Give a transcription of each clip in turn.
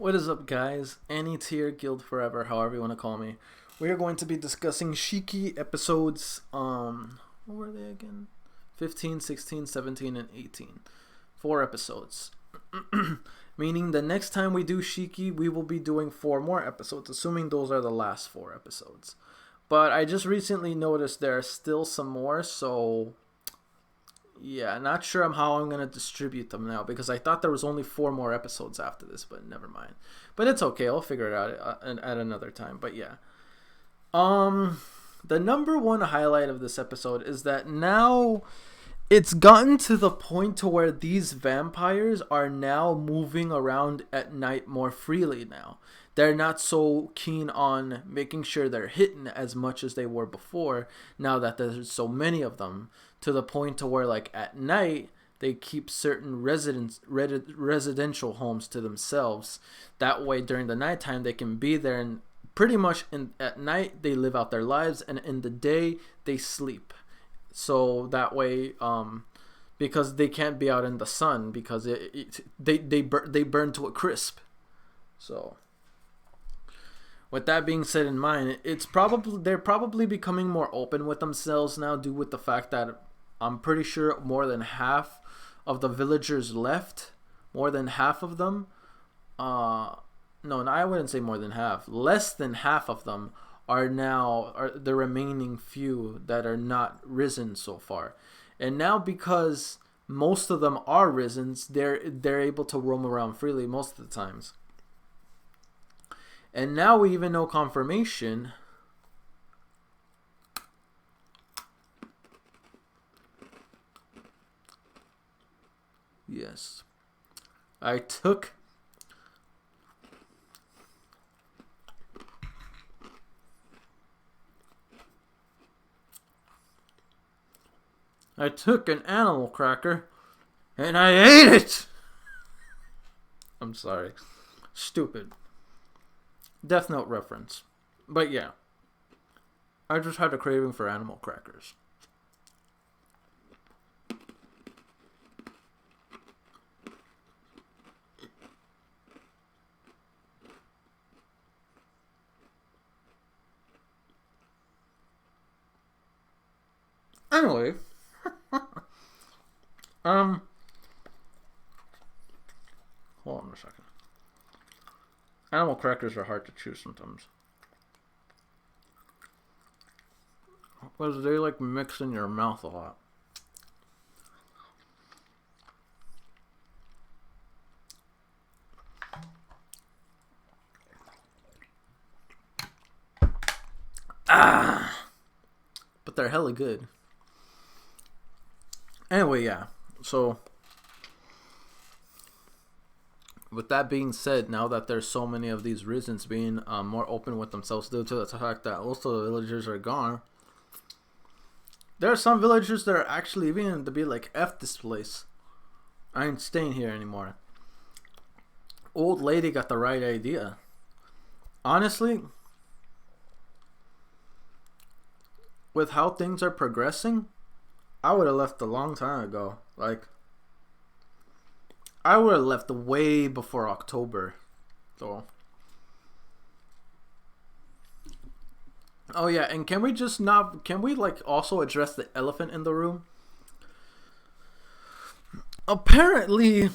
What is up, guys? Any tier guild forever, however you want to call me. We are going to be discussing Shiki episodes. What were they again? 15, 16, 17, and 18. 4 episodes. Meaning the next time we do Shiki, we will be doing 4 more episodes, assuming those are the last 4 episodes. But I just recently noticed there are still some more, so yeah, not sure how I'm gonna distribute them now because I thought there was only 4 more episodes after this, but never mind. But it's okay, I'll figure it out at another time. But yeah, the number one highlight of this episode is that now it's gotten to the point to where these vampires are now moving around at night more freely now. They're not so keen on making sure they're hidden as much as they were before, now that there's so many of them, to the point to where, like, at night they keep certain residential homes to themselves. That way during the nighttime they can be there, and pretty much at night they live out their lives, and in the day they sleep. So that way, because they can't be out in the sun because they burn to a crisp. So with that being said in mind, they're probably becoming more open with themselves now, due with the fact that I'm pretty sure more than half of the villagers left. More than half of them. No, I wouldn't say more than half. Less than half of them are the remaining few that are not risen so far. And now, because most of them are risen, they're able to roam around freely most of the times. And now we even know confirmation. Yes. I took an animal cracker and I ate it. I'm sorry. Stupid. Death Note reference. But yeah. I just had a craving for animal crackers. Anyway. Hold on a second. Animal crackers are hard to chew sometimes, because they like mix in your mouth a lot. But they're hella good. Anyway, yeah. So with that being said, now that there's so many of these reasons being more open with themselves due to the fact that most of the villagers are gone, there are some villagers that are actually beginning to be like, F this place. I ain't staying here anymore. Old lady got the right idea. Honestly, with how things are progressing, I would have left a long time ago. Like, I would have left way before October. So, oh yeah, and can we like also address the elephant in the room? Apparently,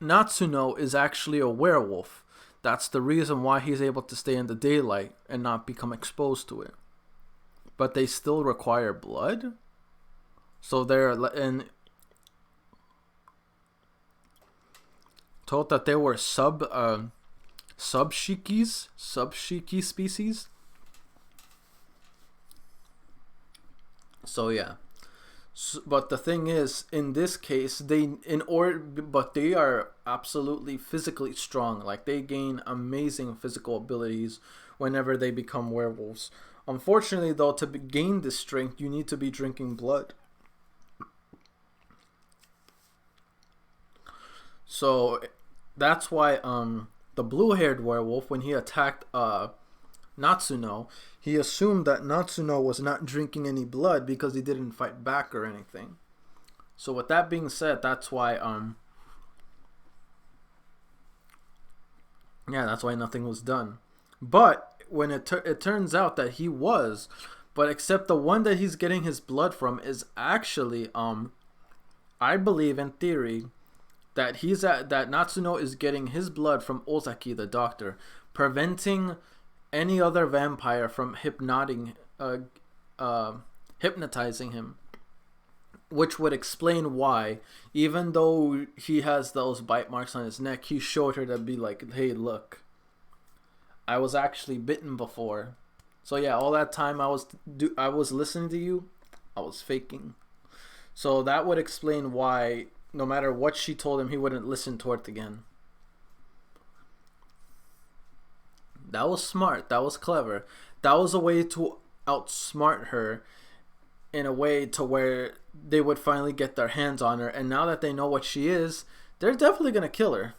Natsuno is actually a werewolf. That's the reason why he's able to stay in the daylight and not become exposed to it. But they still require blood? So they're told that they were sub Shiki species. So yeah. But the thing is, in this case, but they are absolutely physically strong. Like, they gain amazing physical abilities whenever they become werewolves. Unfortunately, though, to gain this strength, you need to be drinking blood. So that's why the blue-haired werewolf, when he attacked Natsuno, he assumed that Natsuno was not drinking any blood because he didn't fight back or anything. So with that being said, that's why Yeah, that's why nothing was done. But when it turns out that he was, but except the one that he's getting his blood from is actually I believe in theory that Natsuno is getting his blood from Ozaki the doctor, preventing any other vampire from hypnotizing him, which would explain why, even though he has those bite marks on his neck, he showed her to be like, hey, look, I was actually bitten before. So yeah, all that time I was listening to you, I was faking. So that would explain why no matter what she told him, he wouldn't listen to it again. That was smart. That was clever. That was a way to outsmart her in a way to where they would finally get their hands on her. And now that they know what she is, they're definitely going to kill her.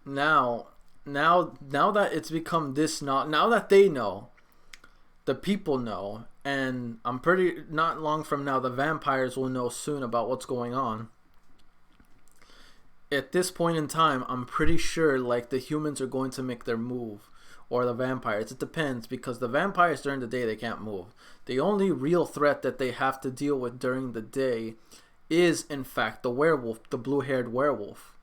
Now that it's become this, now that they know, the people know, and I'm pretty not long from now the vampires will know soon about what's going on. At this point in time, I'm pretty sure like the humans are going to make their move, or the vampires. It depends, because the vampires during the day they can't move. The only real threat that they have to deal with during the day is in fact the werewolf, the blue-haired werewolf.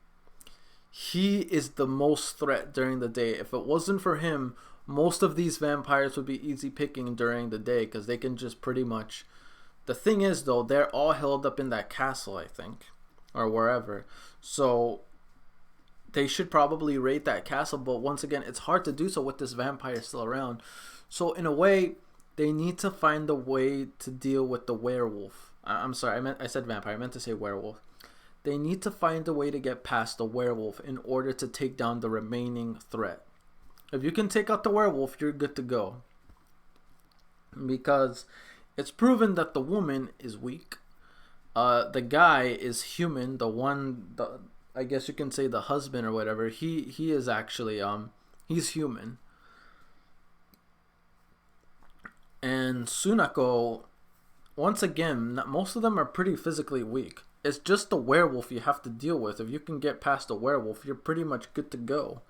He is the most threat during the day. If it wasn't for him, most of these vampires would be easy picking during the day, because they can just pretty much... The thing is though, they're all held up in that castle, I think, or wherever. So they should probably raid that castle, but once again, it's hard to do so with this vampire still around. So in a way, they need to find a way to deal with the werewolf. I'm sorry, I said vampire, I meant to say werewolf. They need to find a way to get past the werewolf in order to take down the remaining threat. If you can take out the werewolf, you're good to go. Because it's proven that the woman is weak. The guy is human. I guess you can say the husband or whatever. He is actually he's human. And Sunako, once again, most of them are pretty physically weak. It's just the werewolf you have to deal with. If you can get past the werewolf, you're pretty much good to go.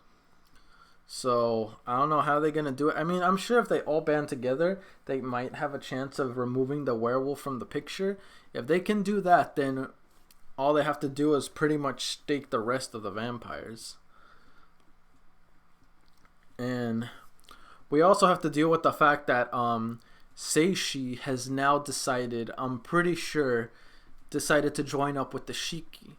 So, I don't know how they're going to do it. I mean, I'm sure if they all band together, they might have a chance of removing the werewolf from the picture. If they can do that, then all they have to do is pretty much stake the rest of the vampires. And we also have to deal with the fact that Seishi has now decided, I'm pretty sure, decided to join up with the Shiki.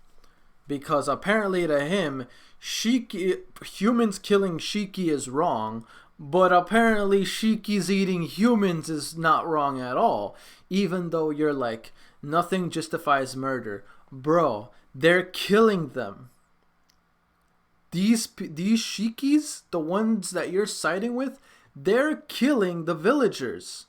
Because apparently to him, humans killing Shiki is wrong, but apparently Shiki's eating humans is not wrong at all. Even though you're like, nothing justifies murder. Bro, they're killing them. These Shikis, the ones that you're siding with, they're killing the villagers.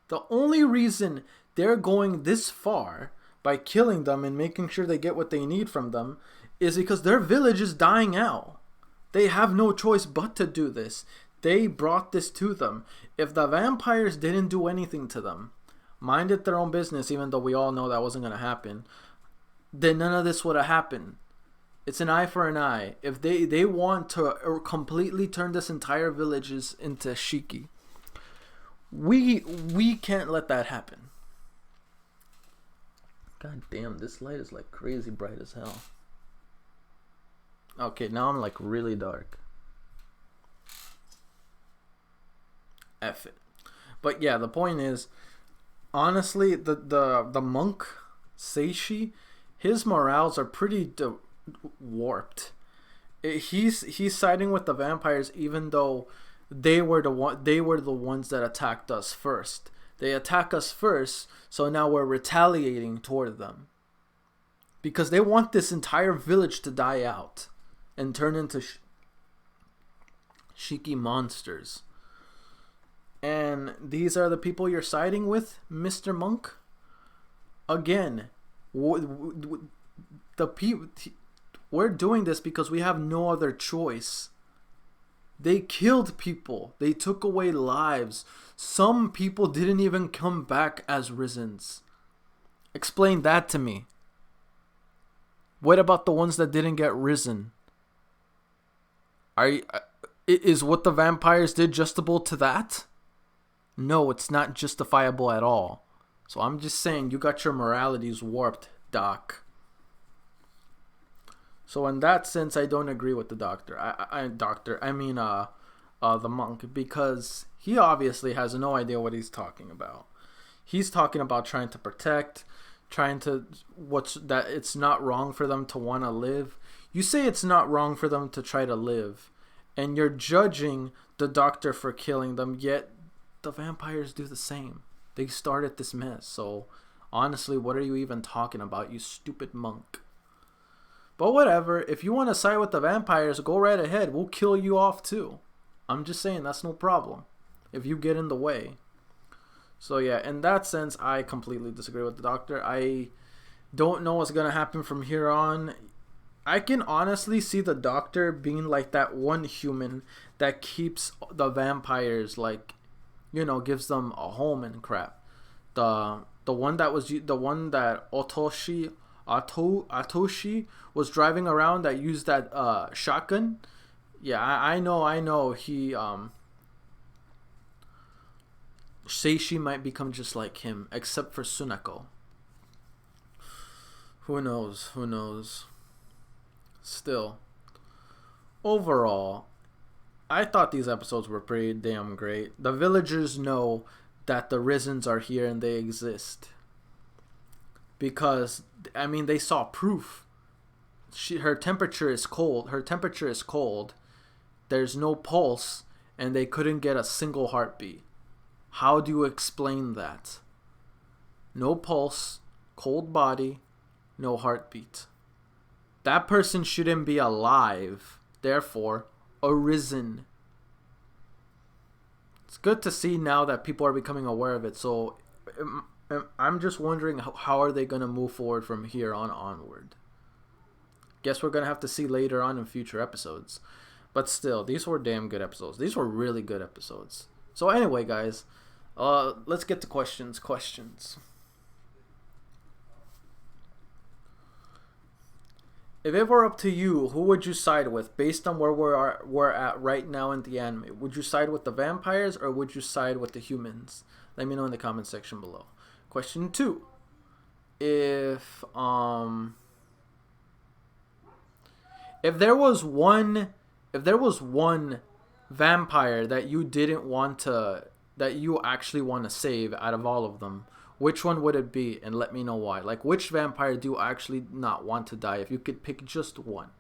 The only reason they're going this far by killing them and making sure they get what they need from them is because their village is dying out. They have no choice but to do this. They brought this to them. If the vampires didn't do anything to them, minded their own business, even though we all know that wasn't going to happen, then none of this would have happened. It's an eye for an eye. If they want to completely turn this entire village into Shiki, we can't let that happen. God damn, this light is like crazy bright as hell. Okay, now I'm like really dark. F it. But yeah, the point is, honestly, the monk Seishi, his morals are pretty warped. He's siding with the vampires, even though they were the ones that attacked us first. They attack us first, so now we're retaliating toward them. Because they want this entire village to die out and turn into Shiki monsters. And these are the people you're siding with, Mr. Monk? Again, the people, we're doing this because we have no other choice. They killed people. They took away lives. Some people didn't even come back as Risens. Explain that to me. What about the ones that didn't get risen? Is what the vampires did justifiable to that? No, it's not justifiable at all. So I'm just saying you got your moralities warped, Doc. So in that sense, I don't agree with the doctor. The monk, because he obviously has no idea what he's talking about. He's talking about trying to protect, it's not wrong for them to want to live. You say it's not wrong for them to try to live, and you're judging the doctor for killing them, yet the vampires do the same. They started this mess. So honestly, what are you even talking about, you stupid monk? But whatever, if you want to side with the vampires, go right ahead. We'll kill you off too. I'm just saying, that's no problem if you get in the way. So yeah, in that sense, I completely disagree with the doctor. I don't know what's going to happen from here on. I can honestly see the doctor being like that one human that keeps the vampires, like, you know, gives them a home and crap. The one that Atoshi was driving around that used that shotgun. Yeah, I know he Seishi might become just like him, except for Sunako. Who knows? Still, overall, I thought these episodes were pretty damn great. The villagers know that the Risens are here and they exist. Because, I mean, they saw proof. Her temperature is cold. There's no pulse, and they couldn't get a single heartbeat. How do you explain that? No pulse, cold body, no heartbeat. That person shouldn't be alive. Therefore, arisen. It's good to see now that people are becoming aware of it. So I'm just wondering how are they going to move forward from here on onward. Guess we're going to have to see later on in future episodes. But still, these were damn good episodes. These were really good episodes. So anyway, guys, let's get to questions. If it were up to you, who would you side with based on where we're at right now in the anime? Would you side with the vampires or would you side with the humans? Let me know in the comment section below. Question 2. If there was one vampire that you actually want to save out of all of them, which one would it be? And let me know why. Like, which vampire do you actually not want to die? If you could pick just one,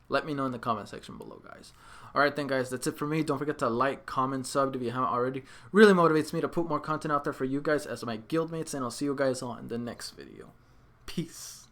let me know in the comment section below, guys. Alright then, guys, that's it for me. Don't forget to like, comment, sub if you haven't already. Really motivates me to put more content out there for you guys as my guildmates, and I'll see you guys on the next video. Peace.